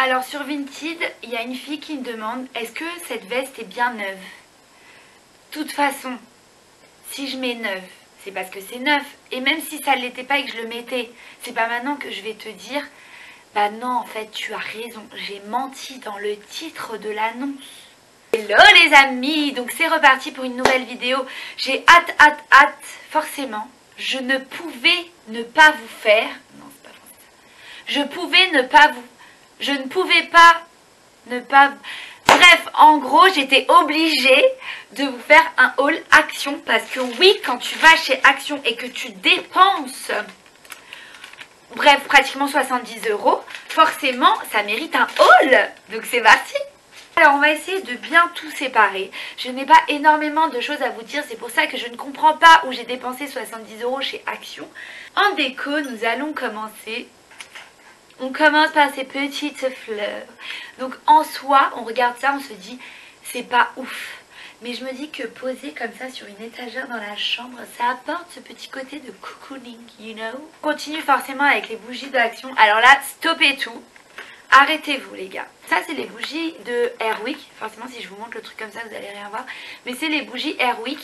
Alors sur Vinted, il y a une fille qui me demande est-ce que cette veste est bien neuve? De toute façon, si je mets neuve, c'est parce que c'est neuf. Et même si ça ne l'était pas et que je le mettais, c'est pas maintenant que je vais te dire bah non, en fait, tu as raison, j'ai menti dans le titre de l'annonce. Hello les amis, donc c'est reparti pour une nouvelle vidéo. J'ai hâte, forcément. Je ne pouvais ne pas vous faire... Non, c'est pas français. Je ne pouvais pas ne pas... Bref, en gros, j'étais obligée de vous faire un haul Action. Parce que oui, quand tu vas chez Action et que tu dépenses... Bref, pratiquement 70 €, forcément, ça mérite un haul. Donc c'est parti. Alors on va essayer de bien tout séparer. Je n'ai pas énormément de choses à vous dire, c'est pour ça que je ne comprends pas où j'ai dépensé 70 € chez Action. En déco, nous allons commencer. On commence par ces petites fleurs. Donc en soi, on regarde ça, on se dit, c'est pas ouf. Mais je me dis que poser comme ça sur une étagère dans la chambre, ça apporte ce petit côté de cocooning, you know. On continue forcément avec les bougies d'Action. Alors là, stoppez tout. Arrêtez-vous les gars. Ça c'est les bougies de Airwick. Forcément si je vous montre le truc comme ça vous allez rien voir. Mais c'est les bougies Airwick.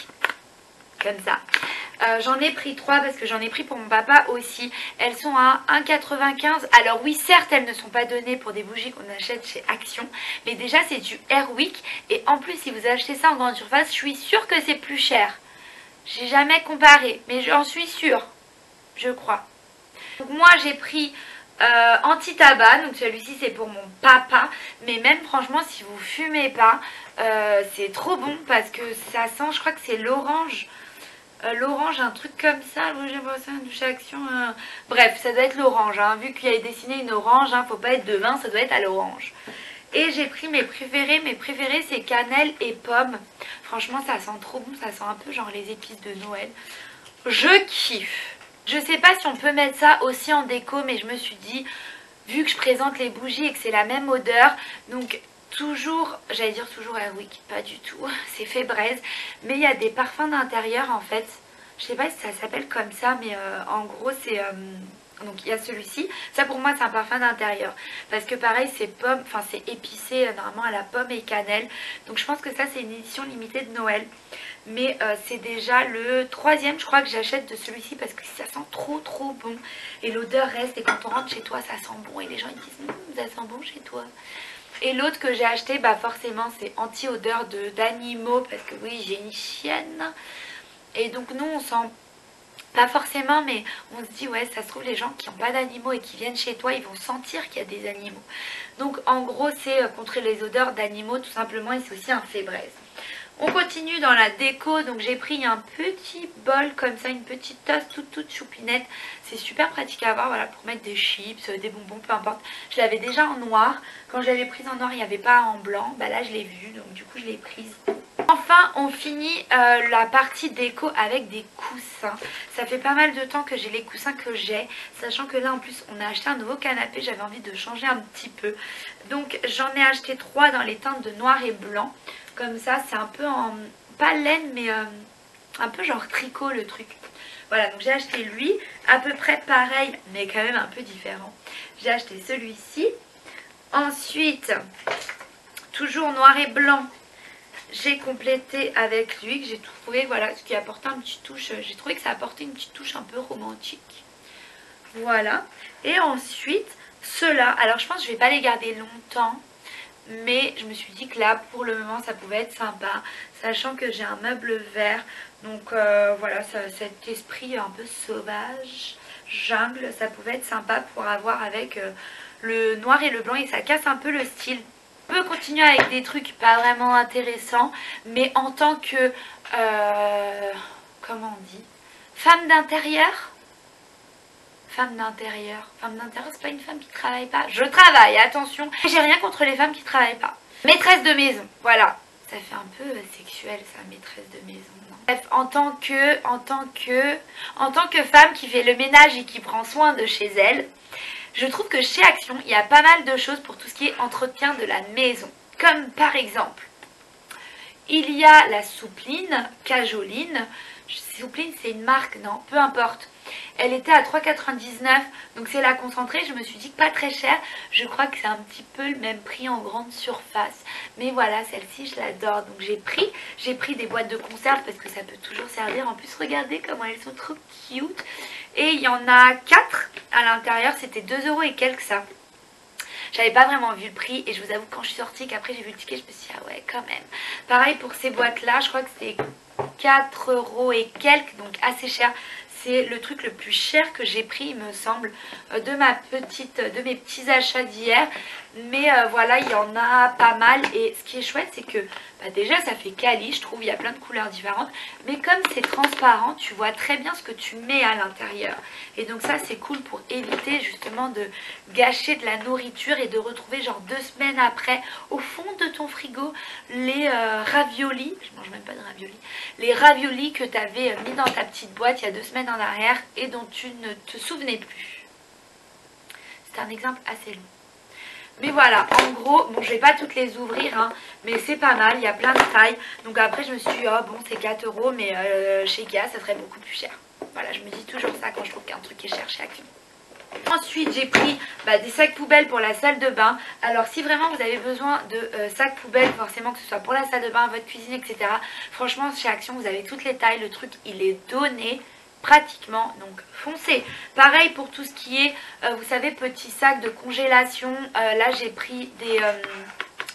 Comme ça. J'en ai pris 3 parce que j'en ai pris pour mon papa aussi. Elles sont à 1,95 €. Alors oui certes elles ne sont pas données pour des bougies qu'on achète chez Action. Mais déjà c'est du Airwick. Et en plus si vous achetez ça en grande surface, je suis sûre que c'est plus cher. J'ai jamais comparé. Mais j'en suis sûre. Je crois. Donc moi j'ai pris... anti-tabac, donc celui-ci c'est pour mon papa, mais même franchement si vous fumez pas, c'est trop bon parce que ça sent, je crois que c'est l'orange, un truc comme ça, j'ai pensé à chez Action, bref ça doit être l'orange, hein, vu qu'il y a dessiné une orange, hein, faut pas être de vin, ça doit être à l'orange. Et j'ai pris mes préférés c'est cannelle et pomme, franchement ça sent trop bon, ça sent un peu genre les épices de Noël, je kiffe. Je sais pas si on peut mettre ça aussi en déco, mais je me suis dit, vu que je présente les bougies et que c'est la même odeur, donc toujours, j'allais dire toujours Airwick, pas du tout, c'est fait braise, mais il y a des parfums d'intérieur en fait, je sais pas si ça s'appelle comme ça, mais en gros c'est... donc il y a celui-ci, ça pour moi c'est un parfum d'intérieur, parce que pareil c'est pomme, enfin c'est épicé normalement à la pomme et cannelle, donc je pense que ça c'est une édition limitée de Noël. Mais c'est déjà le 3e je crois que j'achète de celui-ci parce que ça sent trop bon. Et l'odeur reste et quand on rentre chez toi ça sent bon. Et les gens ils disent ça sent bon chez toi. Et l'autre que j'ai acheté bah forcément c'est anti-odeur d'animaux parce que oui j'ai une chienne. Et donc nous on sent pas forcément mais on se dit ouais ça se trouve les gens qui n'ont pas d'animaux et qui viennent chez toi ils vont sentir qu'il y a des animaux. Donc en gros c'est contre les odeurs d'animaux tout simplement et c'est aussi un fait braise. On continue dans la déco, donc j'ai pris un petit bol comme ça, une petite tasse toute choupinette. C'est super pratique à avoir, voilà, pour mettre des chips, des bonbons, peu importe. Je l'avais déjà en noir, quand je l'avais prise en noir il n'y avait pas en blanc, bah là je l'ai vue, donc du coup je l'ai prise. Enfin on finit la partie déco avec des coussins. Ça fait pas mal de temps que j'ai les coussins que j'ai, sachant que là en plus on a acheté un nouveau canapé, j'avais envie de changer un petit peu. Donc j'en ai acheté 3 dans les teintes de noir et blanc. Comme ça, c'est un peu en... pas laine, mais un peu genre tricot le truc. Voilà, donc j'ai acheté lui, à peu près pareil, mais quand même un peu différent. J'ai acheté celui-ci. Ensuite, toujours noir et blanc, j'ai complété avec lui, que j'ai trouvé, voilà, ce qui apportait une petite touche. J'ai trouvé que ça apportait une petite touche un peu romantique. Voilà. Et ensuite, ceux-là, alors je pense que je vais pas les garder longtemps. Mais je me suis dit que là pour le moment ça pouvait être sympa, sachant que j'ai un meuble vert. Donc voilà, cet esprit un peu sauvage, jungle, ça pouvait être sympa pour avoir avec le noir et le blanc et ça casse un peu le style. On peut continuer avec des trucs pas vraiment intéressants, mais en tant que, comment on dit, femme d'intérieur. Femme d'intérieur, c'est pas une femme qui travaille pas. Je travaille, attention. J'ai rien contre les femmes qui travaillent pas. Maîtresse de maison, voilà. Ça fait un peu sexuel ça, maîtresse de maison, non? Bref, en tant que femme qui fait le ménage et qui prend soin de chez elle, je trouve que chez Action, il y a pas mal de choses pour tout ce qui est entretien de la maison. Comme par exemple, il y a la soupline, cajoline, S'il vous plaît, c'est une marque, non, peu importe. Elle était à 3,99 €, donc c'est la concentrée. Je me suis dit que pas très cher. Je crois que c'est un petit peu le même prix en grande surface. Mais voilà, celle-ci, je l'adore. Donc j'ai pris des boîtes de conserve parce que ça peut toujours servir. En plus, regardez comment elles sont trop cute. Et il y en a 4 à l'intérieur. C'était 2 € et quelques ça. J'avais pas vraiment vu le prix et je vous avoue quand je suis sortie qu'après j'ai vu le ticket je me suis dit ah ouais quand même. Pareil pour ces boîtes là, je crois que c'est 4 € et quelques, donc assez cher. C'est le truc le plus cher que j'ai pris il me semble de mes petits achats d'hier. Mais voilà, il y en a pas mal et ce qui est chouette c'est que déjà ça fait quali, je trouve, il y a plein de couleurs différentes. Mais comme c'est transparent, tu vois très bien ce que tu mets à l'intérieur. Et donc ça c'est cool pour éviter justement de gâcher de la nourriture et de retrouver genre 2 semaines après au fond de ton frigo les raviolis. Je mange même pas de raviolis. Les raviolis que tu avais mis dans ta petite boîte il y a 2 semaines en arrière et dont tu ne te souvenais plus. C'est un exemple assez long. Mais voilà, en gros, bon je vais pas toutes les ouvrir hein, mais c'est pas mal, il y a plein de tailles. Donc après je me suis dit, oh bon c'est 4 € mais chez Ikea ça serait beaucoup plus cher. Voilà, je me dis toujours ça quand je trouve qu'un truc est cher chez Action. Ensuite j'ai pris des sacs poubelles pour la salle de bain. Alors si vraiment vous avez besoin de sacs poubelles, forcément que ce soit pour la salle de bain, votre cuisine, etc. Franchement chez Action vous avez toutes les tailles, le truc il est donné pratiquement, donc foncez. Pareil pour tout ce qui est, vous savez, petits sacs de congélation. Là j'ai pris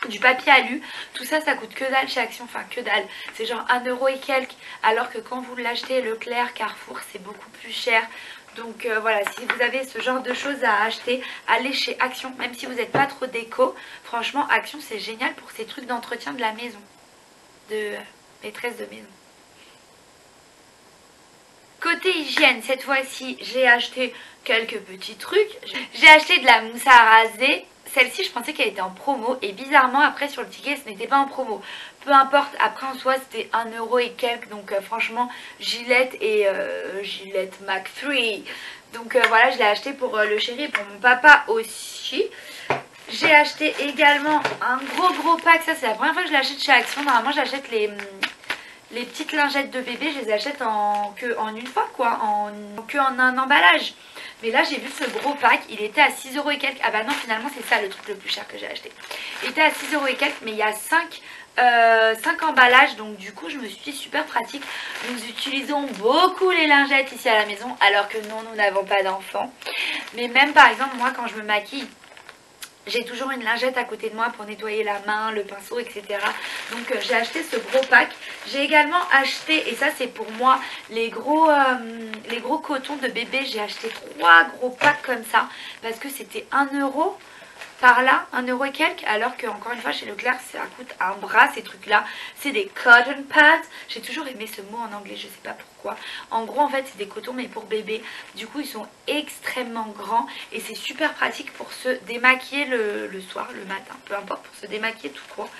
du papier alu, tout ça ça coûte que dalle chez Action, enfin que dalle, c'est genre 1 € et quelques, alors que quand vous l'achetez Leclerc, Carrefour c'est beaucoup plus cher. Donc voilà, si vous avez ce genre de choses à acheter, allez chez Action, même si vous n'êtes pas trop déco. Franchement Action c'est génial pour ces trucs d'entretien de la maison, de maîtresse de maison. Côté hygiène, cette fois-ci, j'ai acheté quelques petits trucs. J'ai acheté de la mousse à raser. Celle-ci, je pensais qu'elle était en promo. Et bizarrement, après, sur le ticket, ce n'était pas en promo. Peu importe, après, en soi, c'était 1 € et quelques. Donc, franchement, Gillette et Gillette Mac 3. Donc, voilà, je l'ai acheté pour le chéri et pour mon papa aussi. J'ai acheté également un gros pack. Ça, c'est la première fois que je l'achète chez Action. Normalement, j'achète les petites lingettes de bébé, je les achète en une fois quoi, en un emballage. Mais là j'ai vu ce gros pack, il était à 6 € et quelques. Ah bah non, finalement c'est ça le truc le plus cher que j'ai acheté. Il était à 6 € et quelques, mais il y a 5 emballages, donc du coup je me suis dit super pratique. Nous utilisons beaucoup les lingettes ici à la maison, alors que non, nous n'avons pas d'enfants. Mais même par exemple moi quand je me maquille, j'ai toujours une lingette à côté de moi pour nettoyer la main, le pinceau, etc. Donc j'ai acheté ce gros pack. J'ai également acheté, et ça c'est pour moi, les gros cotons de bébé. J'ai acheté 3 gros packs comme ça parce que c'était 1 € par là, 1 € et quelques. Alors que encore une fois chez Leclerc ça coûte un bras ces trucs là. C'est des cotton pads. J'ai toujours aimé ce mot en anglais, je sais pas pourquoi. En gros en fait c'est des cotons mais pour bébé. Du coup ils sont extrêmement grands et c'est super pratique pour se démaquiller le soir, le matin, peu importe, pour se démaquiller tout court.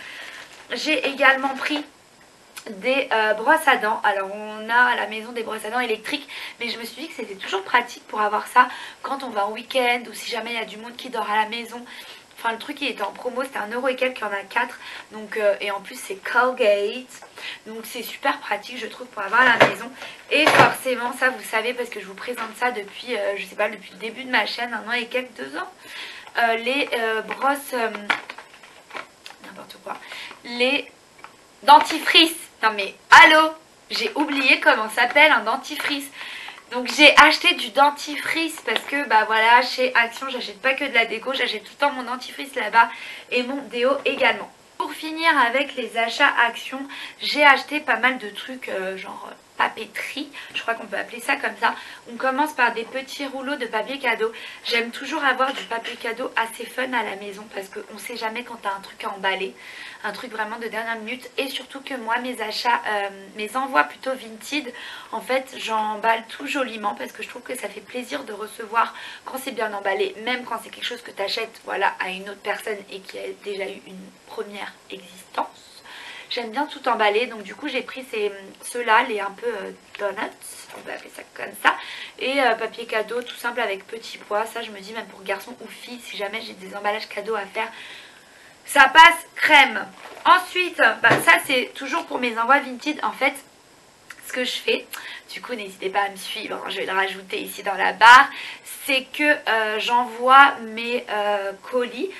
J'ai également pris des brosses à dents. Alors on a à la maison des brosses à dents électriques, mais je me suis dit que c'était toujours pratique pour avoir ça quand on va en week-end ou si jamais il y a du monde qui dort à la maison. Enfin le truc il était en promo, c'était 1 € et quelques, il y en a 4. Donc, et en plus c'est Colgate. Donc c'est super pratique je trouve pour avoir à la maison. Et forcément ça vous savez parce que je vous présente ça depuis, je sais pas, depuis le début de ma chaîne, 1 an et quelques, 2 ans. Les brosses, n'importe quoi, les dentifrice. Non mais allô, j'ai oublié comment s'appelle un dentifrice. Donc j'ai acheté du dentifrice parce que bah voilà, chez Action j'achète pas que de la déco, j'achète tout le temps mon dentifrice là-bas et mon déo également. Pour finir avec les achats Action, j'ai acheté pas mal de trucs genre papeterie, je crois qu'on peut appeler ça comme ça. On commence par des petits rouleaux de papier cadeau. J'aime toujours avoir du papier cadeau assez fun à la maison parce qu'on sait jamais quand t'as un truc à emballer, un truc vraiment de dernière minute. Et surtout que moi mes achats, mes envois plutôt Vinted, en fait j'emballe tout joliment parce que je trouve que ça fait plaisir de recevoir quand c'est bien emballé, même quand c'est quelque chose que tu achètes voilà, à une autre personne et qui a déjà eu une première existence. J'aime bien tout emballer, donc du coup j'ai pris ceux-là, les un peu donuts, on va appeler ça comme ça. Et papier cadeau tout simple avec petit pois, ça je me dis même pour garçon ou fille, si jamais j'ai des emballages cadeaux à faire, ça passe crème. Ensuite, ça c'est toujours pour mes envois Vinted. En fait, ce que je fais, du coup n'hésitez pas à me suivre, hein, je vais le rajouter ici dans la barre, c'est que j'envoie mes colis,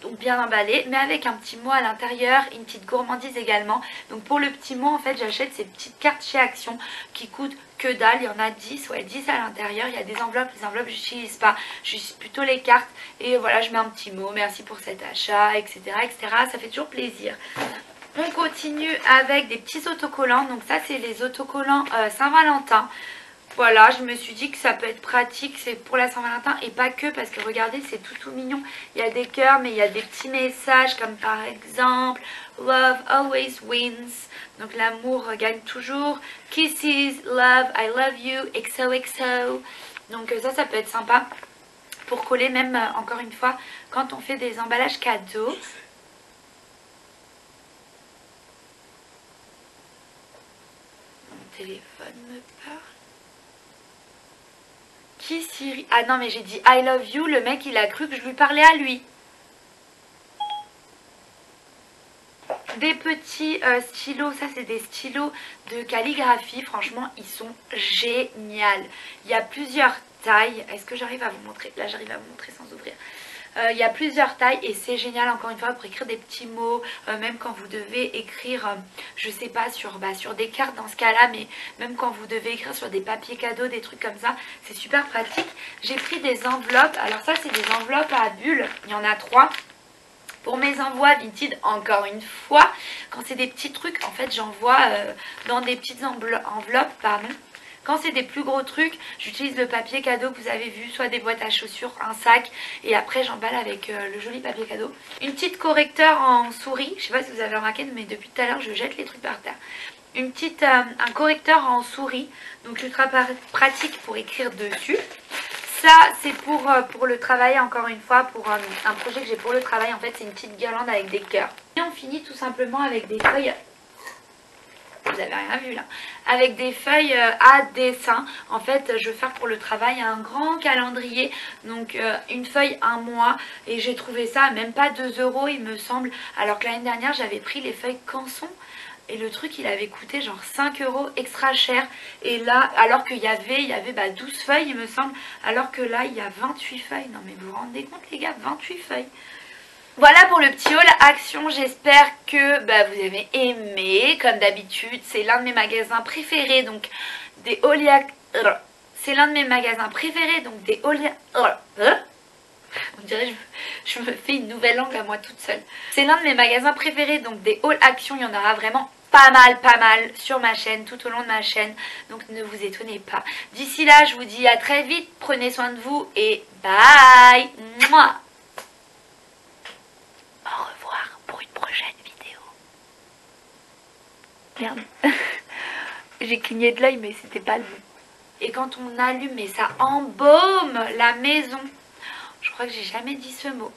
donc bien emballé, mais avec un petit mot à l'intérieur, une petite gourmandise également. Donc pour le petit mot, en fait, j'achète ces petites cartes chez Action qui coûtent que dalle. Il y en a 10, ouais, 10 à l'intérieur. Il y a des enveloppes, les enveloppes j'utilise pas, j'utilise plutôt les cartes. Et voilà, je mets un petit mot, merci pour cet achat, etc., etc. Ça fait toujours plaisir. On continue avec des petits autocollants. Donc ça, c'est les autocollants Saint-Valentin. Voilà, je me suis dit que ça peut être pratique, c'est pour la Saint-Valentin et pas que, parce que regardez, c'est tout mignon. Il y a des cœurs, mais il y a des petits messages comme par exemple « Love always wins ». Donc l'amour gagne toujours. « Kisses, love, I love you, XOXO ». Donc ça peut être sympa pour coller même, encore une fois, quand on fait des emballages cadeaux. Mon téléphone me parle. Qui Siri? Ah non mais j'ai dit I love you, le mec il a cru que je lui parlais à lui. Des petits stylos, ça c'est des stylos de calligraphie, franchement ils sont géniaux. Il y a plusieurs tailles, est-ce que j'arrive à vous montrer? Là j'arrive à vous montrer sans ouvrir. Il y a plusieurs tailles et c'est génial encore une fois pour écrire des petits mots, même quand vous devez écrire, je sais pas, sur des cartes dans ce cas là, mais même quand vous devez écrire sur des papiers cadeaux, des trucs comme ça, c'est super pratique. J'ai pris des enveloppes, alors ça c'est des enveloppes à bulles, il y en a 3. Pour mes envois Vinted, encore une fois, quand c'est des petits trucs, en fait j'envoie dans des petites enveloppes, pardon. Quand c'est des plus gros trucs, j'utilise le papier cadeau que vous avez vu, soit des boîtes à chaussures, un sac, et après j'emballe avec le joli papier cadeau. Une petite correcteur en souris, je sais pas si vous avez remarqué, mais depuis tout à l'heure je jette les trucs par terre. Un correcteur en souris, donc ultra pratique pour écrire dessus. Ça c'est pour le travail, encore une fois, pour un projet que j'ai pour le travail, en fait c'est une petite guirlande avec des cœurs. Et on finit tout simplement avec des feuilles. Vous avez rien vu là. Avec des feuilles à dessin. En fait, je veux faire pour le travail un grand calendrier. Donc une feuille un mois. Et j'ai trouvé ça à même pas 2 € il me semble. Alors que l'année dernière, j'avais pris les feuilles Canson. Et le truc, il avait coûté genre 5 € extra cher. Et là, alors qu'il y avait 12 feuilles, il me semble. Alors que là, il y a 28 feuilles. Non mais vous vous rendez compte les gars, 28 feuilles. Voilà pour le petit haul Action, j'espère que vous avez aimé, comme d'habitude, c'est l'un de mes magasins préférés, donc des c'est l'un de mes magasins préférés, donc des on dirait je me fais une nouvelle langue à moi toute seule. C'est l'un de mes magasins préférés, donc des haul Action, il y en aura vraiment pas mal sur ma chaîne, tout au long de ma chaîne, donc ne vous étonnez pas. D'ici là, je vous dis à très vite, prenez soin de vous et bye. Mouah. Au revoir pour une prochaine vidéo. Merde. J'ai cligné de l'œil mais c'était pas le bon. Et quand on allume, mais ça embaume la maison. Je crois que j'ai jamais dit ce mot.